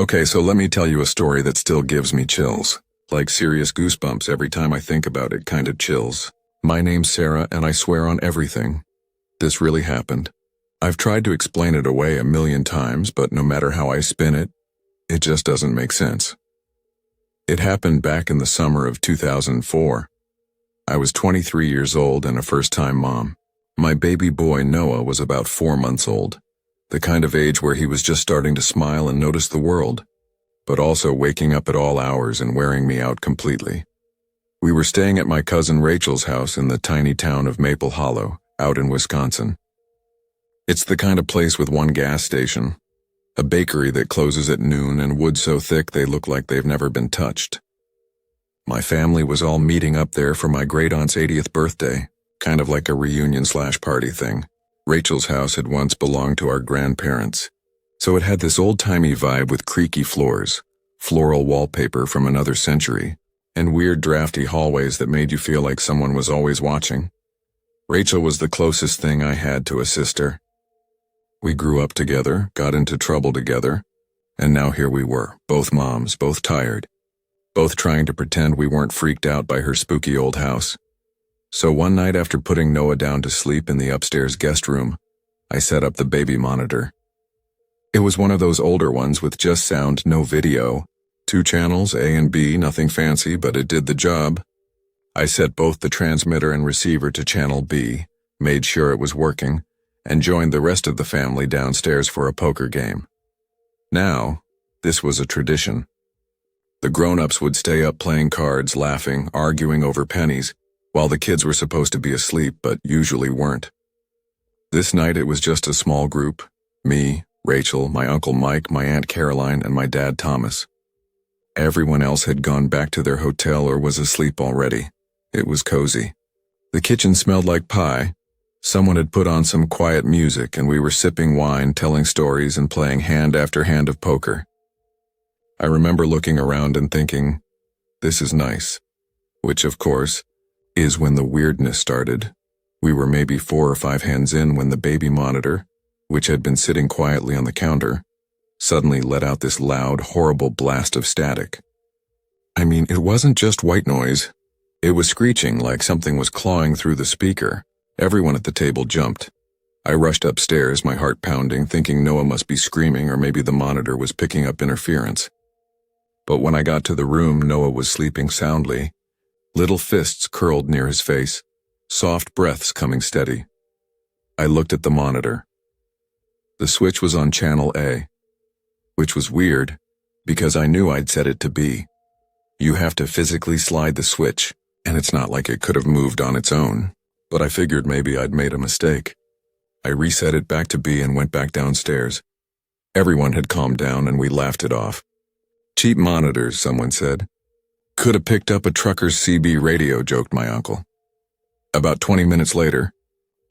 Okay, so let me tell you a story that still gives me chills. Like serious goosebumps every time I think about it, kind of chills. My name's Sarah, and I swear on everything. This really happened. I've tried to explain it away a million times, but no matter how I spin it, it just doesn't make sense. It happened back in the summer of 2004. I was 23 years old and a first-time mom. My baby boy Noah was about 4 months old, the kind of age where he was just starting to smile and notice the world, but also waking up at all hours and wearing me out completely. We were staying at my cousin Rachel's house in the tiny town of Maple Hollow, out in Wisconsin. It's the kind of place with one gas station, a bakery that closes at noon, and woods so thick they look like they've never been touched. My family was all meeting up there for my great-aunt's 80th birthday, kind of like a reunion/party thing. Rachel's house had once belonged to our grandparents, so it had this old-timey vibe with creaky floors, floral wallpaper from another century, and weird drafty hallways that made you feel like someone was always watching. Rachel was the closest thing I had to a sister. We grew up together, got into trouble together, and now here we were, both moms, both tired, both trying to pretend we weren't freaked out by her spooky old house. So one night after putting Noah down to sleep in the upstairs guest room, I set up the baby monitor. It was one of those older ones with just sound, no video. 2 channels, A and B, nothing fancy, but it did the job. I set both the transmitter and receiver to channel B, made sure it was working, and joined the rest of the family downstairs for a poker game. Now, this was a tradition. The grown-ups would stay up playing cards, laughing, arguing over pennies, while the kids were supposed to be asleep but usually weren't. This night it was just a small group, me, Rachel, my Uncle Mike, my Aunt Caroline, and my Dad Thomas. Everyone else had gone back to their hotel or was asleep already. It was cozy. The kitchen smelled like pie. Someone had put on some quiet music, and we were sipping wine, telling stories, and playing hand after hand of poker. I remember looking around and thinking, this is nice. Which, of course, is when the weirdness started. We were maybe 4 or 5 hands in when the baby monitor, which had been sitting quietly on the counter, suddenly let out this loud, horrible blast of static. I mean, it wasn't just white noise. It was screeching like something was clawing through the speaker. Everyone at the table jumped. I rushed upstairs, my heart pounding, thinking Noah must be screaming or maybe the monitor was picking up interference. But when I got to the room, Noah was sleeping soundly, little fists curled near his face, soft breaths coming steady. I looked at the monitor. The switch was on channel A, which was weird, because I knew I'd set it to B. You have to physically slide the switch, and it's not like it could have moved on its own, but I figured maybe I'd made a mistake. I reset it back to B and went back downstairs. Everyone had calmed down and we laughed it off. Cheap monitors, someone said. Could have picked up a trucker's CB radio, joked my uncle. About 20 minutes later,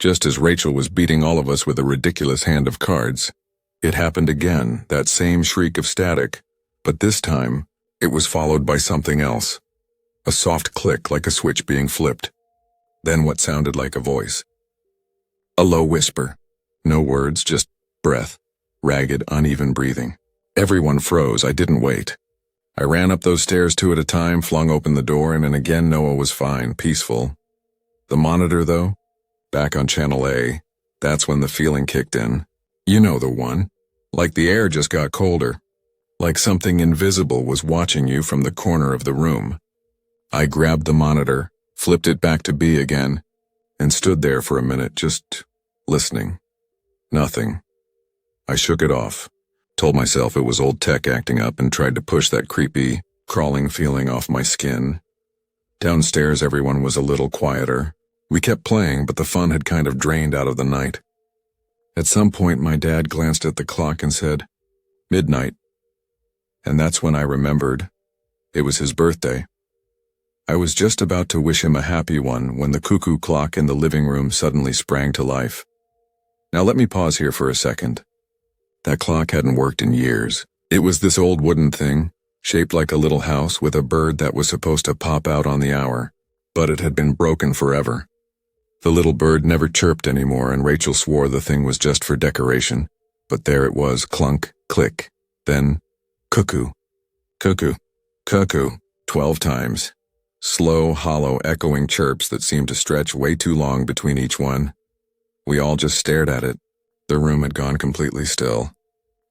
just as Rachel was beating all of us with a ridiculous hand of cards, it happened again, that same shriek of static, but this time, it was followed by something else. A soft click like a switch being flipped. Then what sounded like a voice. A low whisper. No words, just breath. Ragged, uneven breathing. Everyone froze. I didn't wait. I ran up those stairs 2 at a time, flung open the door, and then again Noah was fine, peaceful. The monitor, though, back on channel A, that's when the feeling kicked in. You know the one. Like the air just got colder. Like something invisible was watching you from the corner of the room. I grabbed the monitor, flipped it back to B again, and stood there for a minute, just listening. Nothing. I shook it off, told myself it was old tech acting up, and tried to push that creepy, crawling feeling off my skin. Downstairs everyone was a little quieter. We kept playing, but the fun had kind of drained out of the night. At some point my dad glanced at the clock and said, "Midnight." And that's when I remembered. It was his birthday. I was just about to wish him a happy one when the cuckoo clock in the living room suddenly sprang to life. Now let me pause here for a second. That clock hadn't worked in years. It was this old wooden thing, shaped like a little house with a bird that was supposed to pop out on the hour, but it had been broken forever. The little bird never chirped anymore, and Rachel swore the thing was just for decoration, but there it was, clunk, click, then Cuckoo, cuckoo, cuckoo, 12 times. Slow, hollow, echoing chirps that seemed to stretch way too long between each one. We all just stared at it. The room had gone completely still.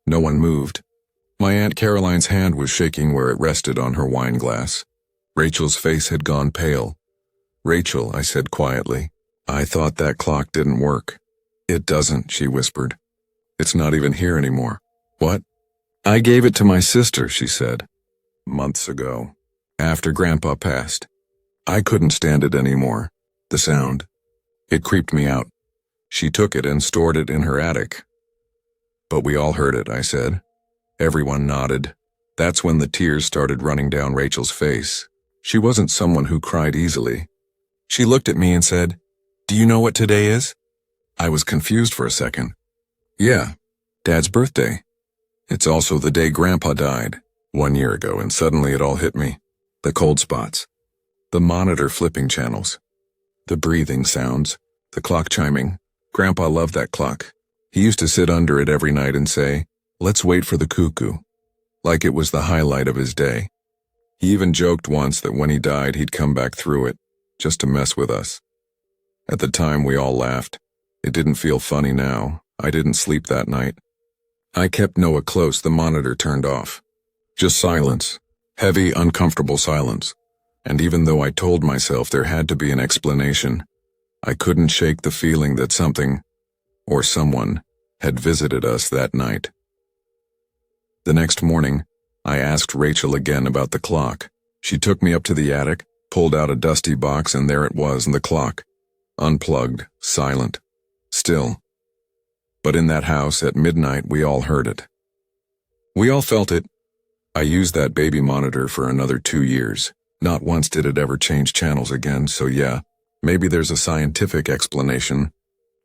No one moved. My Aunt Caroline's hand was shaking where it rested on her wine glass. Rachel's face had gone pale. "Rachel," I said quietly, "I thought that clock didn't work." "It doesn't," she whispered. "It's not even here anymore." "What?" "I gave it to my sister," she said. "Months ago. After Grandpa passed. I couldn't stand it anymore. The sound. It creeped me out. She took it and stored it in her attic." "But we all heard it," I said. Everyone nodded. That's when the tears started running down Rachel's face. She wasn't someone who cried easily. She looked at me and said, "Do you know what today is?" I was confused for a second. "Yeah, Dad's birthday. It's also the day Grandpa died, 1 year ago, and suddenly it all hit me. The cold spots. The monitor flipping channels. The breathing sounds. The clock chiming. Grandpa loved that clock. He used to sit under it every night and say, 'Let's wait for the cuckoo,' like it was the highlight of his day. He even joked once that when he died he'd come back through it, just to mess with us. At the time we all laughed. It didn't feel funny now. I didn't sleep that night. I kept Noah close. The monitor turned off. Just silence. Heavy, uncomfortable silence. And even though I told myself there had to be an explanation, I couldn't shake the feeling that something, or someone, had visited us that night. The next morning, I asked Rachel again about the clock. She took me up to the attic, pulled out a dusty box, and there it was in the clock. Unplugged, silent, still. But in that house at midnight we all heard it. We all felt it. I used that baby monitor for another 2 years. Not once did it ever change channels again, so yeah, maybe there's a scientific explanation.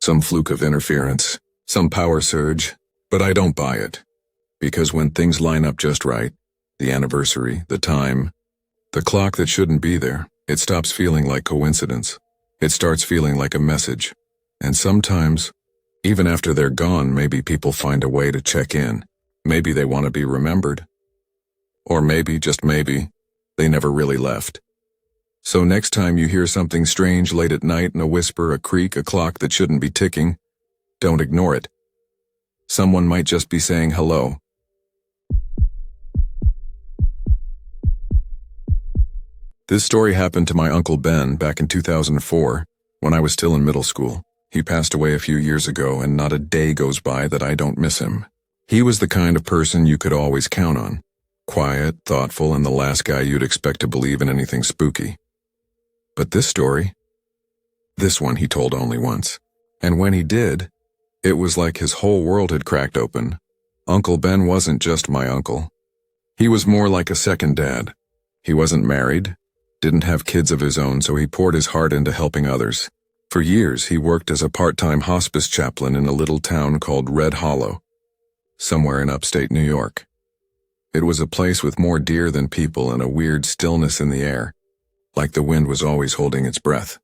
Some fluke of interference, some power surge, but I don't buy it. Because when things line up just right, the anniversary, the time, the clock that shouldn't be there, it stops feeling like coincidence. It starts feeling like a message. And sometimes, even after they're gone, maybe people find a way to check in. Maybe they want to be remembered. Or maybe, just maybe, they never really left. So next time you hear something strange late at night in a whisper, a creak, a clock that shouldn't be ticking, don't ignore it. Someone might just be saying hello. This story happened to my Uncle Ben back in 2004, when I was still in middle school. He passed away a few years ago, and not a day goes by that I don't miss him. He was the kind of person you could always count on. Quiet, thoughtful, and the last guy you'd expect to believe in anything spooky. But this one he told only once. And when he did, it was like his whole world had cracked open. Uncle Ben wasn't just my uncle. He was more like a second dad. He wasn't married, didn't have kids of his own, so he poured his heart into helping others. For years, he worked as a part-time hospice chaplain in a little town called Red Hollow, somewhere in upstate New York. It was a place with more deer than people and a weird stillness in the air, like the wind was always holding its breath.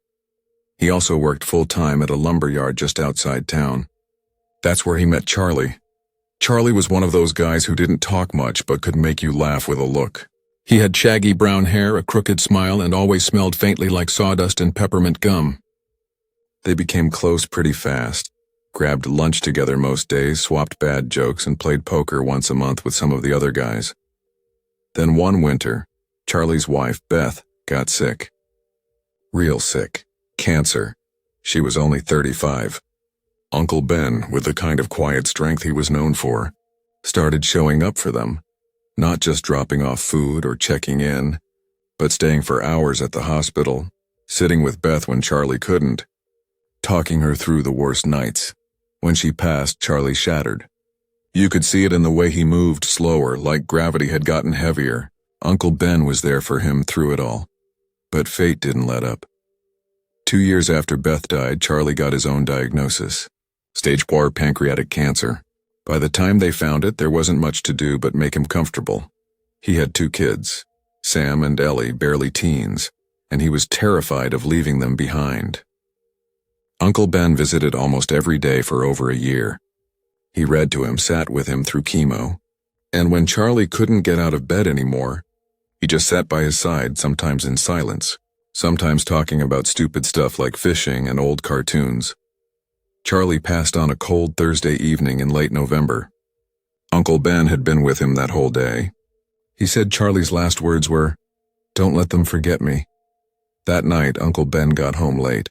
He also worked full-time at a lumber yard just outside town. That's where he met Charlie. Charlie was one of those guys who didn't talk much but could make you laugh with a look. He had shaggy brown hair, a crooked smile, and always smelled faintly like sawdust and peppermint gum. They became close pretty fast, grabbed lunch together most days, swapped bad jokes, and played poker once a month with some of the other guys. Then one winter, Charlie's wife, Beth, got sick. Real sick. Cancer. She was only 35. Uncle Ben, with the kind of quiet strength he was known for, started showing up for them, not just dropping off food or checking in, but staying for hours at the hospital, sitting with Beth when Charlie couldn't, talking her through the worst nights. When she passed, Charlie shattered. You could see it in the way he moved slower, like gravity had gotten heavier. Uncle Ben was there for him through it all. But fate didn't let up. 2 years after Beth died, Charlie got his own diagnosis. Stage 4 pancreatic cancer. By the time they found it, there wasn't much to do but make him comfortable. He had 2 kids, Sam and Ellie, barely teens, and he was terrified of leaving them behind. Uncle Ben visited almost every day for over a year. He read to him, sat with him through chemo, And when Charlie couldn't get out of bed anymore, he just sat by his side, sometimes in silence, sometimes talking about stupid stuff like fishing and old cartoons. Charlie passed on a cold Thursday evening in late November. Uncle Ben had been with him that whole day. He said Charlie's last words were, "Don't let them forget me." That night, Uncle Ben got home late.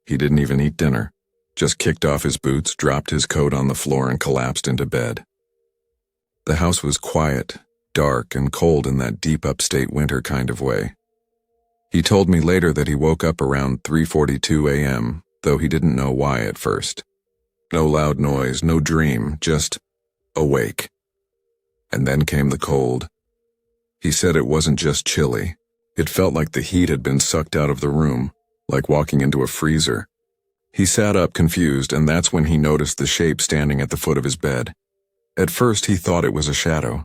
He didn't even eat dinner, just kicked off his boots, dropped his coat on the floor, and collapsed into bed. The house was quiet, dark, and cold in that deep upstate winter kind of way. He told me later that he woke up around 3:42 a.m., though he didn't know why at first. No loud noise, no dream, just awake. And then came the cold. He said it wasn't just chilly. It felt like the heat had been sucked out of the room, like walking into a freezer. He sat up confused, and that's when he noticed the shape standing at the foot of his bed. At first he thought it was a shadow.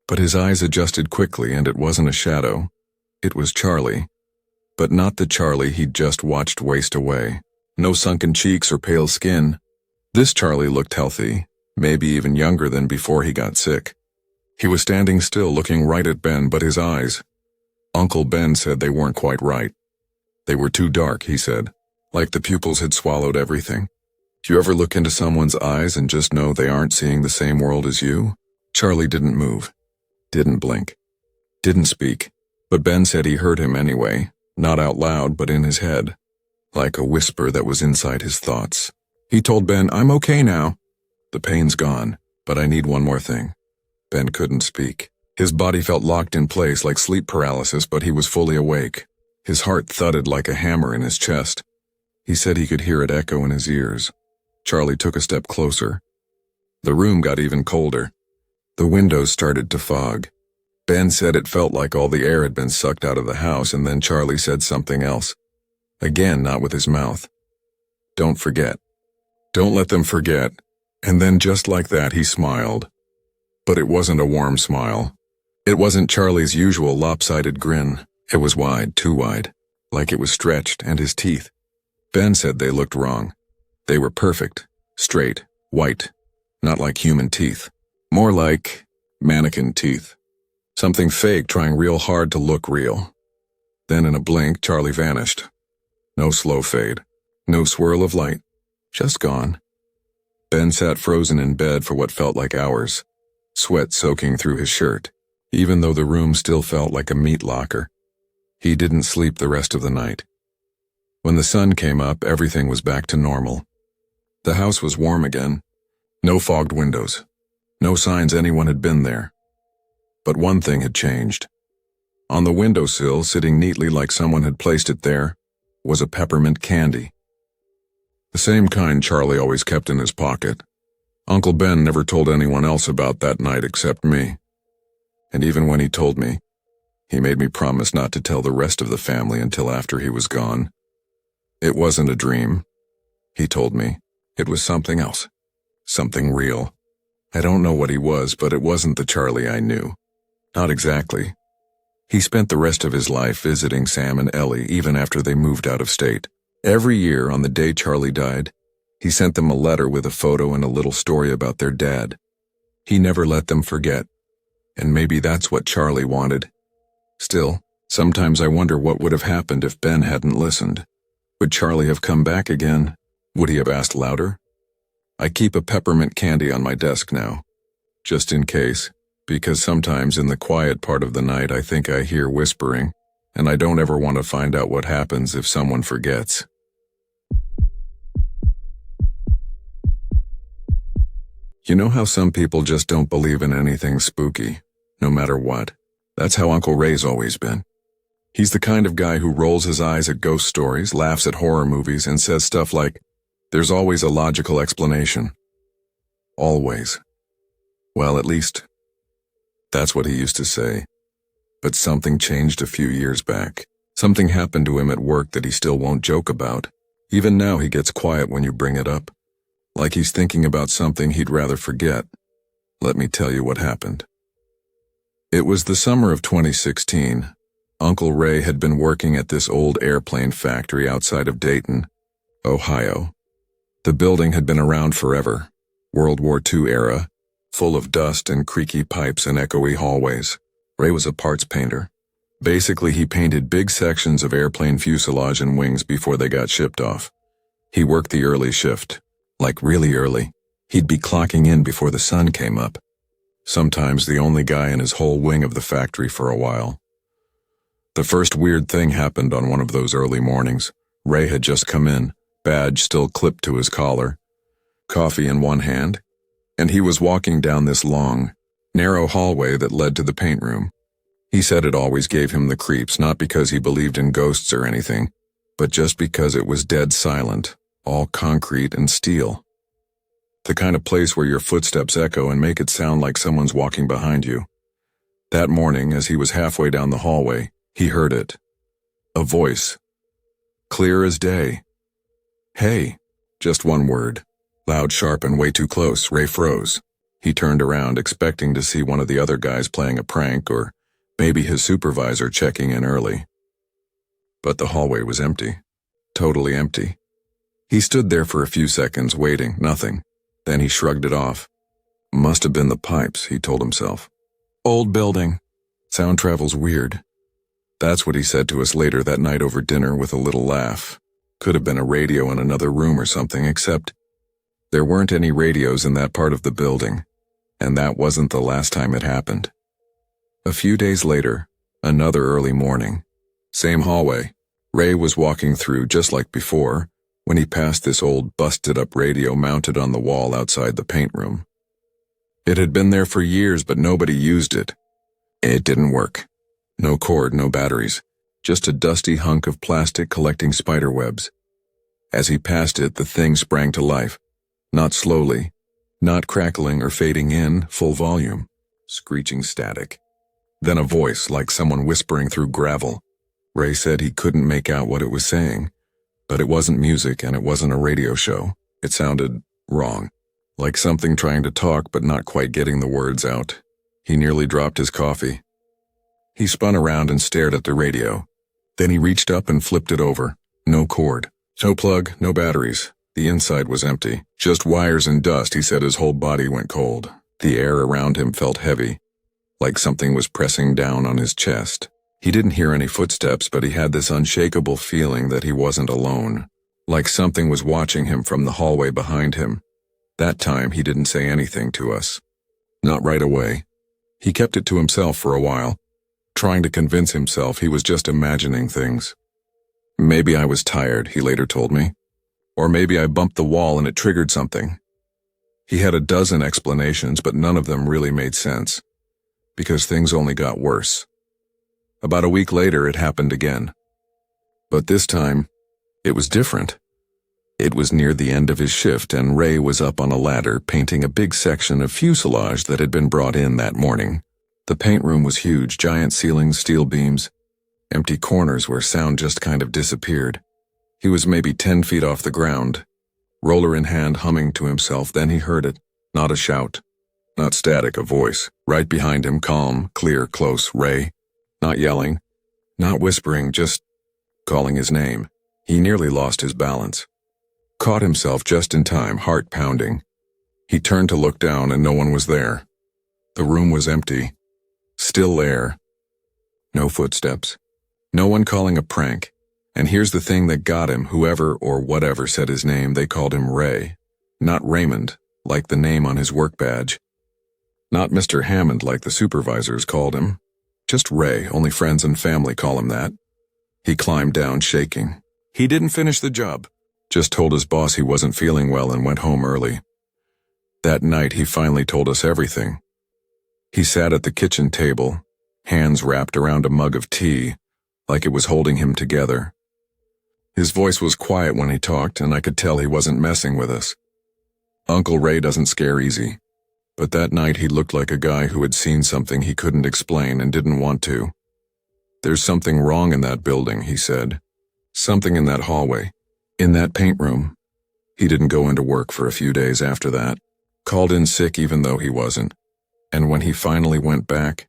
But his eyes adjusted quickly, and it wasn't a shadow. It was Charlie. But not the Charlie he'd just watched waste away. No sunken cheeks or pale skin. This Charlie looked healthy, maybe even younger than before he got sick. He was standing still, looking right at Ben, but his eyes, Uncle Ben said they weren't quite right. They were too dark, he said, like the pupils had swallowed everything. Do you ever look into someone's eyes and just know they aren't seeing the same world as you? Charlie didn't move, didn't blink, didn't speak, but Ben said he heard him anyway, not out loud but in his head, like a whisper that was inside his thoughts. He told Ben, "I'm okay now. The pain's gone, but I need one more thing." Ben couldn't speak. His body felt locked in place like sleep paralysis, but he was fully awake. His heart thudded like a hammer in his chest. He said he could hear it echo in his ears. Charlie took a step closer. The room got even colder. The windows started to fog. Ben said it felt like all the air had been sucked out of the house, and then Charlie said something else. Again, not with his mouth. "Don't forget. Don't let them forget." And then just like that, he smiled. But it wasn't a warm smile. It wasn't Charlie's usual lopsided grin. It was wide, too wide, like it was stretched, and his teeth. Ben said they looked wrong. They were perfect, straight, white, not like human teeth. More like mannequin teeth. Something fake trying real hard to look real. Then in a blink, Charlie vanished. No slow fade, no swirl of light, just gone. Ben sat frozen in bed for what felt like hours, sweat soaking through his shirt, even though the room still felt like a meat locker. He didn't sleep the rest of the night. When the sun came up, everything was back to normal. The house was warm again. No fogged windows. No signs anyone had been there. But one thing had changed. On the windowsill, sitting neatly like someone had placed it there, was a peppermint candy. The same kind Charlie always kept in his pocket. Uncle Ben never told anyone else about that night except me. And even when he told me, he made me promise not to tell the rest of the family until after he was gone. It wasn't a dream, he told me. It was something else. Something real. I don't know what he was, but it wasn't the Charlie I knew. Not exactly. He spent the rest of his life visiting Sam and Ellie even after they moved out of state. Every year, on the day Charlie died, he sent them a letter with a photo and a little story about their dad. He never let them forget. And maybe that's what Charlie wanted. Still, sometimes I wonder what would have happened if Ben hadn't listened. Would Charlie have come back again? Would he have asked louder? I keep a peppermint candy on my desk now, just in case, because sometimes in the quiet part of the night I think I hear whispering, and I don't ever want to find out what happens if someone forgets. You know how some people just don't believe in anything spooky, no matter what? That's how Uncle Ray's always been. He's the kind of guy who rolls his eyes at ghost stories, laughs at horror movies, and says stuff like, "There's always a logical explanation." Always. Well, at least, that's what he used to say. But something changed a few years back. Something happened to him at work that he still won't joke about. Even now he gets quiet when you bring it up. Like he's thinking about something he'd rather forget. Let me tell you what happened. It was the summer of 2016. Uncle Ray had been working at this old airplane factory outside of Dayton, Ohio. The building had been around forever. World War II era. full of dust and creaky pipes and echoey hallways. Ray was a parts painter. Basically, he painted big sections of airplane fuselage and wings before they got shipped off. He worked the early shift, like really early. He'd be clocking in before the sun came up. Sometimes the only guy in his whole wing of the factory for a while. The first weird thing happened on one of those early mornings. Ray had just come in, badge still clipped to his collar, coffee in one hand, and he was walking down this long, narrow hallway that led to the paint room. He said it always gave him the creeps, not because he believed in ghosts or anything, but just because it was dead silent, all concrete and steel. The kind of place where your footsteps echo and make it sound like someone's walking behind you. That morning, as he was halfway down the hallway, he heard it. A voice. Clear as day. Hey. Just one word. Loud, sharp, and way too close. Ray froze. He turned around, expecting to see one of the other guys playing a prank, or maybe his supervisor checking in early. But the hallway was empty. Totally empty. He stood there for a few seconds, waiting, nothing. Then he shrugged it off. Must have been the pipes, he told himself. Old building. Sound travels weird. That's what he said to us later that night over dinner with a little laugh. Could have been a radio in another room or something, except there weren't any radios in that part of the building, and that wasn't the last time it happened. A few days later, another early morning, same hallway, Ray was walking through just like before when he passed this old busted-up radio mounted on the wall outside the paint room. It had been there for years, but nobody used it. It didn't work. No cord, no batteries, just a dusty hunk of plastic collecting spider webs. As he passed it, the thing sprang to life. Not slowly, not crackling or fading in, full volume, screeching static. Then a voice, like someone whispering through gravel. Ray said he couldn't make out what it was saying, but it wasn't music and it wasn't a radio show. It sounded wrong, like something trying to talk but not quite getting the words out. He nearly dropped his coffee. He spun around and stared at the radio. Then he reached up and flipped it over. No cord, no plug, no batteries. The inside was empty, just wires and dust. He said his whole body went cold. The air around him felt heavy, like something was pressing down on his chest. He didn't hear any footsteps, but he had this unshakable feeling that he wasn't alone, like something was watching him from the hallway behind him. That time he didn't say anything to us. Not right away. He kept it to himself for a while, trying to convince himself he was just imagining things. Maybe I was tired, he later told me. Or maybe I bumped the wall and it triggered something. He had a dozen explanations, but none of them really made sense, because things only got worse. About a week later, it happened again. But this time, it was different. It was near the end of his shift, and Ray was up on a ladder painting a big section of fuselage that had been brought in that morning. The paint room was huge, giant ceilings, steel beams, empty corners where sound just kind of disappeared. He was maybe 10 feet off the ground, roller in hand, humming to himself. Then he heard it. Not a shout, not static, a voice. Right behind him, calm, clear, close. Ray. Not yelling, not whispering, just calling his name. He nearly lost his balance. Caught himself just in time, heart pounding. He turned to look down and no one was there. The room was empty. Still air. No footsteps. No one calling a prank. And here's the thing that got him. Whoever or whatever said his name, they called him Ray. Not Raymond, like the name on his work badge. Not Mr. Hammond, like the supervisors called him. Just Ray, only friends and family call him that. He climbed down, shaking. He didn't finish the job. Just told his boss he wasn't feeling well and went home early. That night, he finally told us everything. He sat at the kitchen table, hands wrapped around a mug of tea, like it was holding him together. His voice was quiet when he talked, and I could tell he wasn't messing with us. Uncle Ray doesn't scare easy, but that night he looked like a guy who had seen something he couldn't explain and didn't want to. There's something wrong in that building, he said. Something in that hallway, in that paint room. He didn't go into work for a few days after that, called in sick even though he wasn't. And when he finally went back,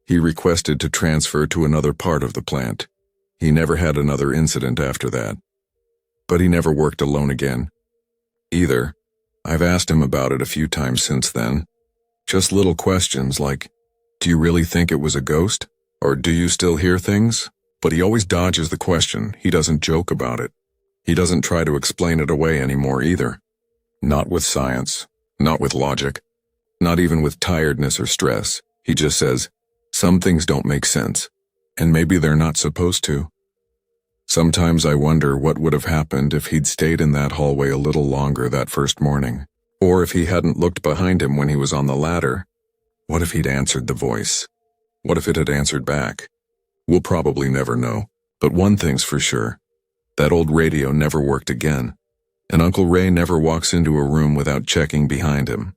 he requested to transfer to another part of the plant. He never had another incident after that. But he never worked alone again. Either. I've asked him about it a few times since then. Just little questions like, do you really think it was a ghost? Or do you still hear things? But he always dodges the question. He doesn't joke about it. He doesn't try to explain it away anymore either. Not with science, not with logic, not even with tiredness or stress. He just says, some things don't make sense, and maybe they're not supposed to. Sometimes I wonder what would have happened if he'd stayed in that hallway a little longer that first morning, or if he hadn't looked behind him when he was on the ladder. What if he'd answered the voice? What if it had answered back? We'll probably never know, but one thing's for sure. That old radio never worked again, and Uncle Ray never walks into a room without checking behind him.